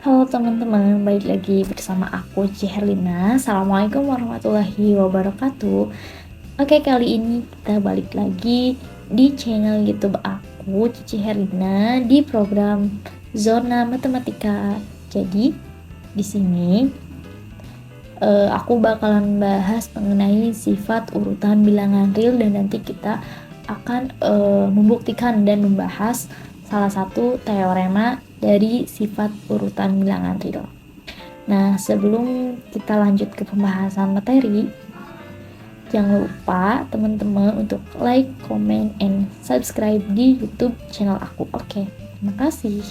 Halo teman-teman, balik lagi bersama aku Ciherlina. Assalamualaikum warahmatullahi wabarakatuh. Oke, kali ini kita balik lagi di channel YouTube aku Cici Herlina di program Zona Matematika. Jadi di sini aku bakalan bahas mengenai sifat urutan bilangan real dan nanti kita akan membuktikan dan membahas salah satu teorema dari sifat urutan bilangan real. Nah, sebelum kita lanjut ke pembahasan materi, jangan lupa teman-teman untuk like, comment, and subscribe di YouTube channel aku. Oke, terima kasih.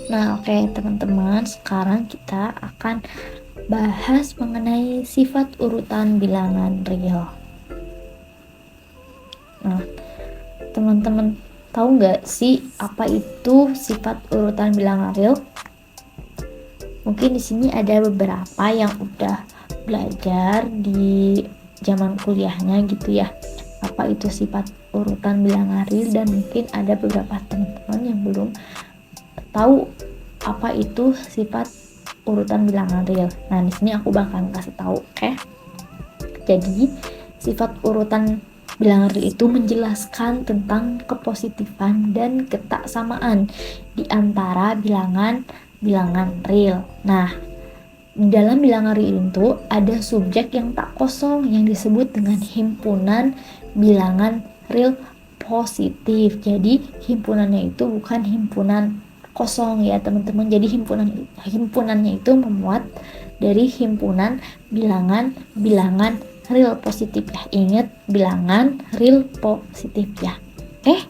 Nah, oke teman-teman, sekarang kita akan bahas mengenai sifat urutan bilangan real. Nah, teman-teman tahu nggak sih apa itu sifat urutan bilangan real? Mungkin di sini ada beberapa yang udah belajar di zaman kuliahnya gitu ya. Apa itu sifat urutan bilangan real, dan mungkin ada beberapa teman-teman yang belum tahu apa itu sifat urutan bilangan real. Nah, di sini aku bakalan kasih tahu, oke? Jadi, sifat urutan bilangan real itu menjelaskan tentang kepositifan dan ketaksamaan di antara bilangan real. Nah, dalam bilangan real itu ada subjek yang tak kosong yang disebut dengan himpunan bilangan real positif. Jadi, himpunannya itu bukan himpunan kosong ya teman-teman. Jadi himpunannya itu memuat dari himpunan bilangan real positif ya. Ingat, bilangan real positif ya.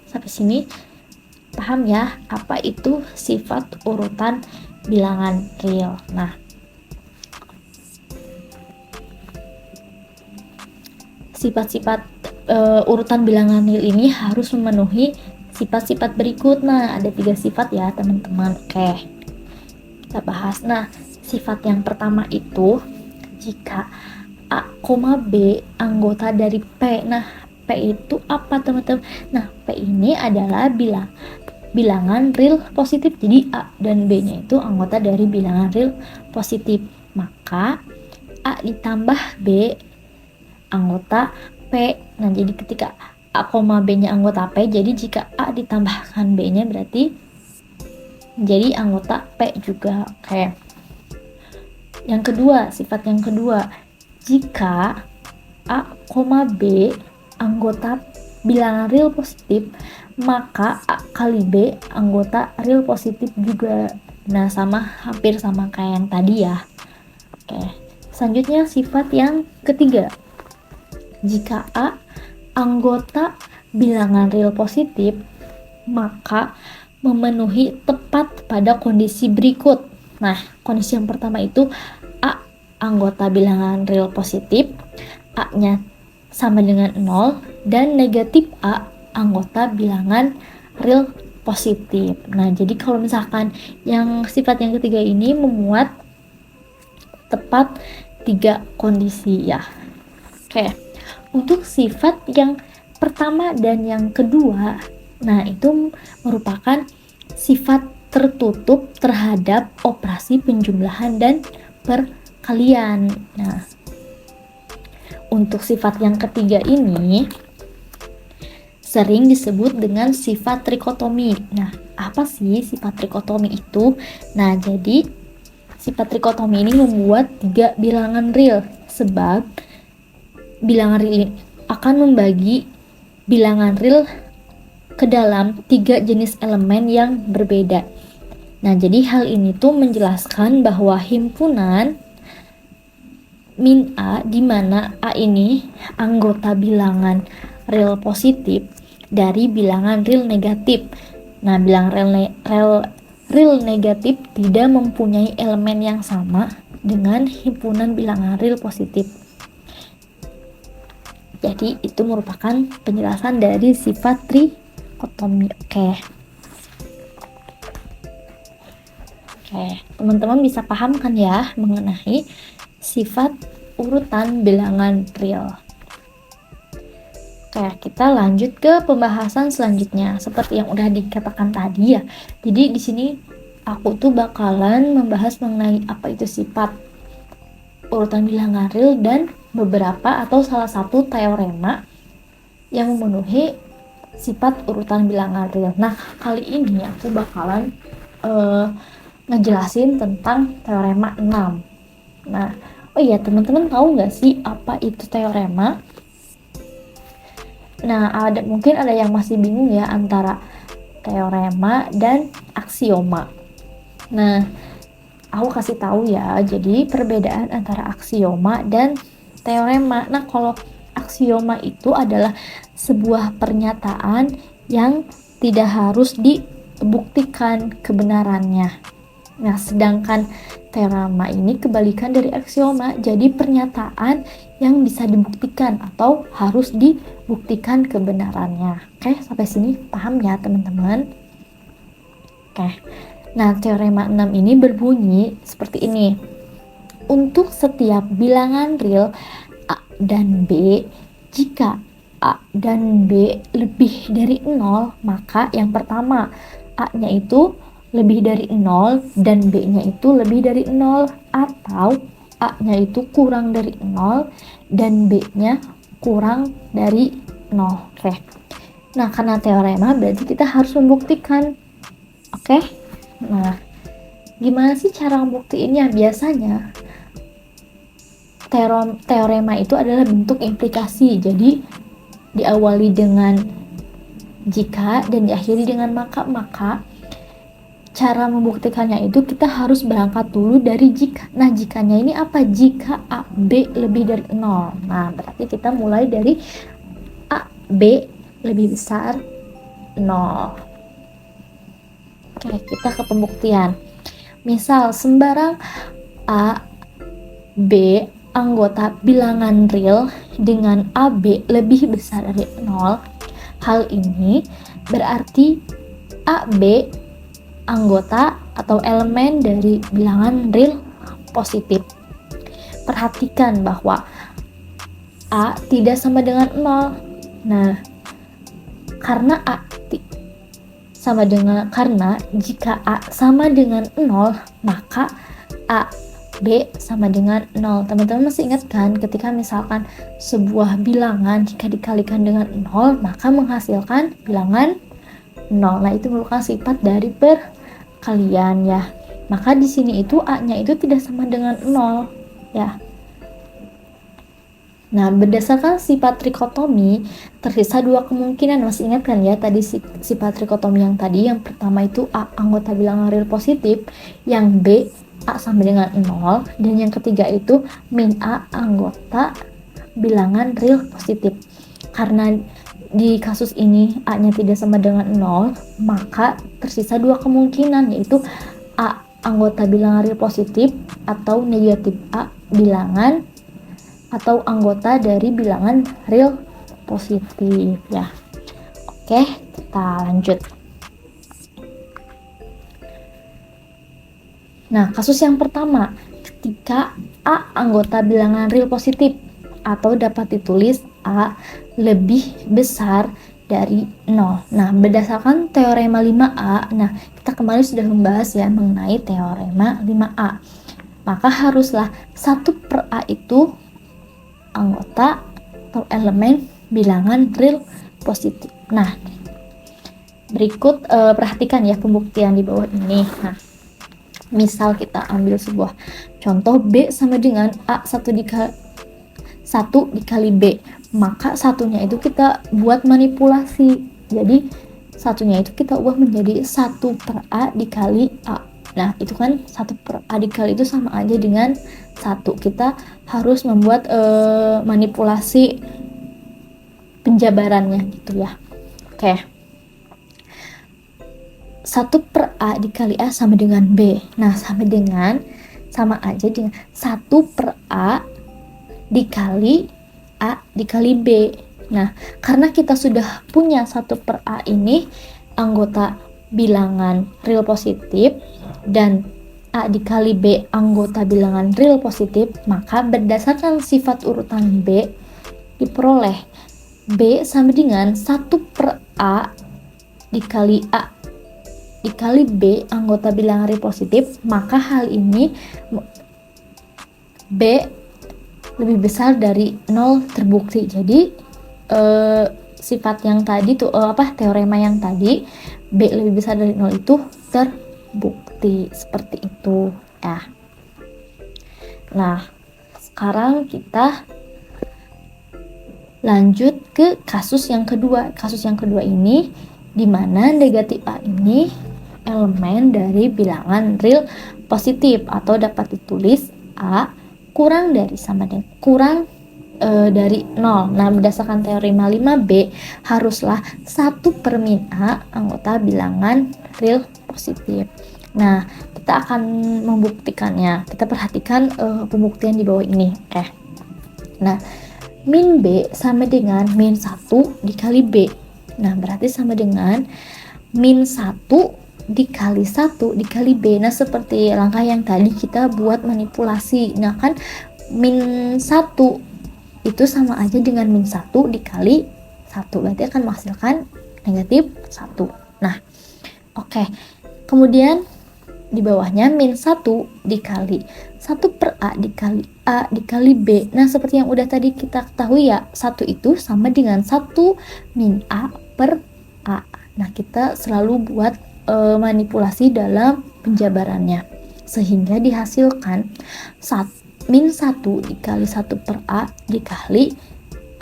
Sampai sini paham ya apa itu sifat urutan bilangan real. Nah, sifat-sifat urutan bilangan real ini harus memenuhi sifat-sifat berikut. Nah, ada 3 sifat ya teman-teman. Oke, kita bahas. Nah, sifat yang pertama itu jika A, B anggota dari P. Nah, P itu apa teman-teman? Nah, P ini adalah bilangan real positif. Jadi A dan B nya itu anggota dari bilangan real positif. Maka A ditambah B anggota P. Nah, jadi ketika A, B nya anggota P, jadi jika A ditambahkan B nya berarti jadi anggota P juga. Oke. Yang kedua, sifat yang kedua, jika A, B anggota bilangan real positif, maka A kali B anggota real positif juga. Nah, hampir sama kayak yang tadi ya. Oke. Selanjutnya sifat yang ketiga, jika A anggota bilangan real positif, maka memenuhi tepat pada kondisi berikut. Nah, kondisi yang pertama itu A anggota bilangan real positif, A-nya sama dengan 0, dan negatif A anggota bilangan real positif. Nah, jadi kalau misalkan yang sifat yang ketiga ini memuat tepat 3 kondisi ya. Oke. Untuk sifat yang pertama dan yang kedua, nah itu merupakan sifat tertutup terhadap operasi penjumlahan dan perkalian. Nah, untuk sifat yang ketiga ini sering disebut dengan sifat trikotomi. Nah, apa sih sifat trikotomi itu? Nah, jadi sifat trikotomi ini membuat 3 bilangan real, sebab bilangan real akan membagi bilangan real ke dalam 3 jenis elemen yang berbeda. Nah, jadi hal ini tuh menjelaskan bahwa himpunan min A, di mana A ini anggota bilangan real positif dari bilangan real negatif. Nah, bilangan real negatif tidak mempunyai elemen yang sama dengan himpunan bilangan real positif. Jadi itu merupakan penjelasan dari sifat trikotomi. Oke, teman-teman bisa paham kan ya mengenai sifat urutan bilangan real. Oke, kita lanjut ke pembahasan selanjutnya. Seperti yang udah dikatakan tadi ya. Jadi di sini aku tuh bakalan membahas mengenai apa itu sifat urutan bilangan real dan beberapa atau salah satu teorema yang memenuhi sifat urutan bilangan real. Nah, kali ini aku bakalan ngejelasin tentang teorema 6. Nah, oh iya, teman-teman tahu nggak sih apa itu teorema? Nah, mungkin ada yang masih bingung ya antara teorema dan aksioma. Nah, aku kasih tahu ya. Jadi perbedaan antara aksioma dan teorema. Nah, kalau aksioma itu adalah sebuah pernyataan yang tidak harus dibuktikan kebenarannya. Nah, sedangkan teorema ini kebalikan dari aksioma. Jadi pernyataan yang bisa dibuktikan atau harus dibuktikan kebenarannya. Oke, sampai sini paham ya teman-teman? Oke. Nah, teorema 6 ini berbunyi seperti ini. Untuk setiap bilangan real A dan B, jika A dan B lebih dari 0, maka yang pertama A-nya itu lebih dari 0 dan B-nya itu lebih dari 0, atau A-nya itu kurang dari 0 dan B-nya kurang dari 0. Oke. Nah, karena teorema berarti kita harus membuktikan. Oke. Nah, gimana sih cara membuktiinnya? Biasanya teorema itu adalah bentuk implikasi. Jadi diawali dengan jika dan diakhiri dengan maka cara membuktikannya itu kita harus berangkat dulu dari jika. Nah, jikanya ini apa? Jika A, B lebih dari 0. Nah, berarti kita mulai dari A, B lebih besar 0. Oke, kita ke pembuktian. Misal, sembarang A, B anggota bilangan real dengan AB lebih besar dari 0. Hal ini berarti AB anggota atau elemen dari bilangan real positif. Perhatikan bahwa A tidak sama dengan 0. Nah, karena jika A sama dengan 0, maka A B sama dengan 0. Teman-teman masih ingat kan ketika misalkan sebuah bilangan jika dikalikan dengan 0 maka menghasilkan bilangan 0. Nah, itu merupakan sifat dari perkalian ya. Maka di sini itu A-nya itu tidak sama dengan 0 ya. Nah, berdasarkan sifat trikotomi tersisa dua kemungkinan. Masih ingat kan ya tadi sifat trikotomi yang tadi? Yang pertama itu A anggota bilangan real positif, yang B A sama dengan 0, dan yang ketiga itu min A anggota bilangan real positif. Karena di kasus ini A-nya tidak sama dengan 0, maka tersisa dua kemungkinan, yaitu A anggota bilangan real positif atau negatif A bilangan atau anggota dari bilangan real positif ya. Oke, kita lanjut. Nah, kasus yang pertama, ketika A anggota bilangan real positif atau dapat ditulis A lebih besar dari 0. Nah, berdasarkan teorema 5A, nah kita kemarin sudah membahas ya mengenai teorema 5A. Maka haruslah 1/A itu anggota atau elemen bilangan real positif. Nah, berikut perhatikan ya pembuktian di bawah ini. Nah, misal kita ambil sebuah contoh B sama dengan A 1 dikali B, maka satunya itu kita buat manipulasi. Jadi satunya itu kita ubah menjadi 1/A dikali A. Nah, itu kan 1/A dikali itu sama aja dengan 1. Kita harus membuat manipulasi penjabarannya gitu ya. Oke. 1/A dikali A sama dengan B. Nah, sama aja dengan 1/A dikali A dikali B. Nah, karena kita sudah punya 1/A ini anggota bilangan real positif dan A dikali B anggota bilangan real positif, maka berdasarkan sifat urutan B diperoleh B sama dengan 1/A dikali A dikali B anggota bilangan real positif, maka hal ini B lebih besar dari 0 terbukti. Jadi sifat yang tadi tuh teorema yang tadi B lebih besar dari 0 itu terbukti seperti itu ya. Nah, sekarang kita lanjut ke kasus yang kedua. Kasus yang kedua ini di mana negatif A ini elemen dari bilangan real positif atau dapat ditulis A kurang dari dari 0. Nah, berdasarkan teorema 5B haruslah 1/min A anggota bilangan real positif. Nah, kita akan membuktikannya. Kita perhatikan pembuktian di bawah ini. Nah, min B sama dengan min 1 dikali B. Nah, berarti sama dengan min 1 dikali 1 dikali B. Nah, seperti langkah yang tadi kita buat manipulasi. Nah, kan min 1 itu sama aja dengan min 1 dikali 1. Berarti akan menghasilkan negatif 1. Nah, oke. Kemudian di bawahnya min 1 dikali 1/A dikali A dikali B. Nah, seperti yang udah tadi kita ketahui ya, 1 itu sama dengan 1 min A per A. Nah, kita selalu buat manipulasi dalam penjabarannya. Sehingga dihasilkan min 1 dikali 1/A dikali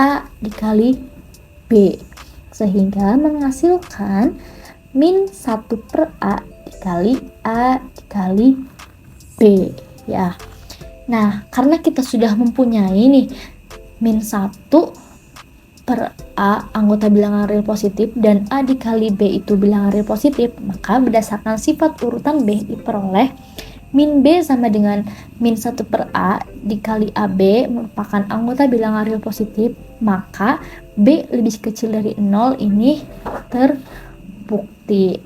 A dikali B. Sehingga menghasilkan min 1/A dikali A dikali B ya. Nah, karena kita sudah mempunyai nih min 1/A anggota bilangan real positif dan A dikali B itu bilangan real positif, maka berdasarkan sifat urutan B diperoleh min B sama dengan min 1/A dikali AB merupakan anggota bilangan real positif, maka B lebih kecil dari 0 ini terbukti.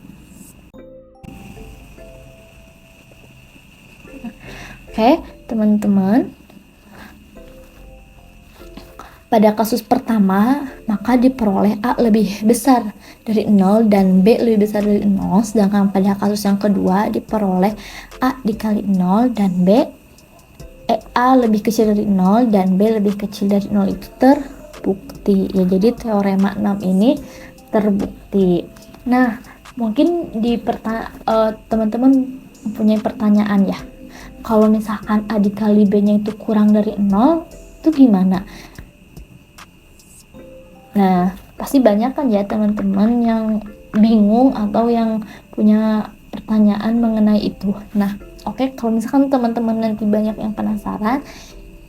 Oke, teman-teman. Pada kasus pertama, maka diperoleh A lebih besar dari 0 dan B lebih besar dari 0. Sedangkan pada kasus yang kedua diperoleh A dikali 0 dan A lebih kecil dari 0 dan B lebih kecil dari 0 itu terbukti. Ya, jadi teorema 6 ini terbukti. Nah, mungkin teman-teman mempunyai pertanyaan ya. Kalau misalkan A dikali B-nya itu kurang dari 0, itu gimana? Nah, pasti banyak kan ya teman-teman yang bingung atau yang punya pertanyaan mengenai itu. Nah, oke, kalau misalkan teman-teman nanti banyak yang penasaran,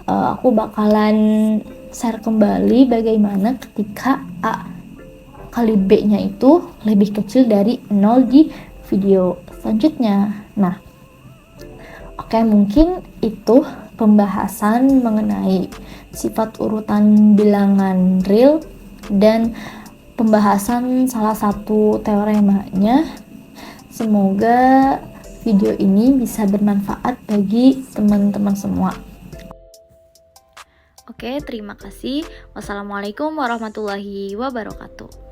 aku bakalan share kembali bagaimana ketika A kali B-nya itu lebih kecil dari 0 di video selanjutnya. Nah, oke, mungkin itu pembahasan mengenai sifat urutan bilangan real dan pembahasan salah satu teoremanya. Semoga video ini bisa bermanfaat bagi teman-teman semua. Oke, terima kasih. Wassalamualaikum warahmatullahi wabarakatuh.